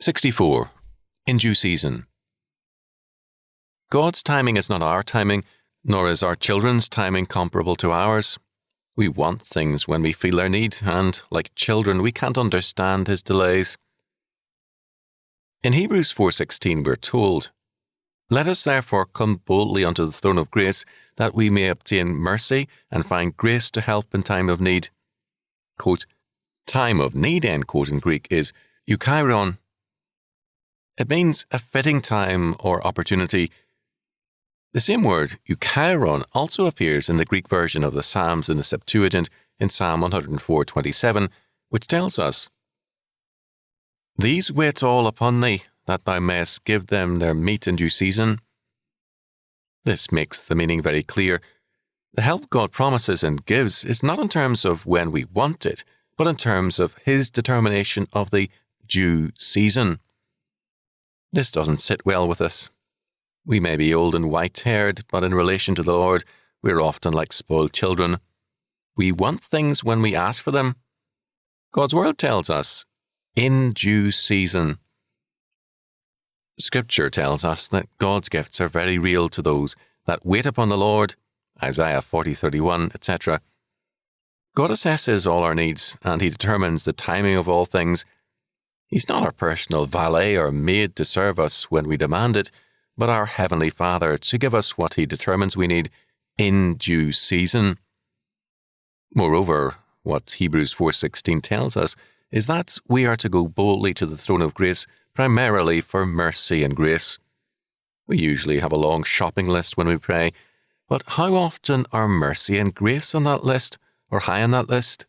64. In due season. God's timing is not our timing, nor is our children's timing comparable to ours. We want things when we feel their need, and, like children, we can't understand His delays. In Hebrews 4:16 we're told, "Let us therefore come boldly unto the throne of grace, that we may obtain mercy and find grace to help in time of need." Quote, time of need, end quote, in Greek is eukairon. It means a fitting time or opportunity. The same word, eukairon, also appears in the Greek version of the Psalms in the Septuagint in Psalm 104:27, which tells us, "These wait all upon thee, that thou mayest give them their meat in due season." This makes the meaning very clear. The help God promises and gives is not in terms of when we want it, but in terms of His determination of the due season. This doesn't sit well with us. We may be old and white-haired, but in relation to the Lord, we're often like spoiled children. We want things when we ask for them. God's word tells us, in due season. Scripture tells us that God's gifts are very real to those that wait upon the Lord, Isaiah 40:31, etc. God assesses all our needs, and He determines the timing of all things. He's not our personal valet or maid to serve us when we demand it, but our Heavenly Father to give us what He determines we need in due season. Moreover, what Hebrews 4:16 tells us is that we are to go boldly to the throne of grace primarily for mercy and grace. We usually have a long shopping list when we pray, but how often are mercy and grace on that list, or high on that list?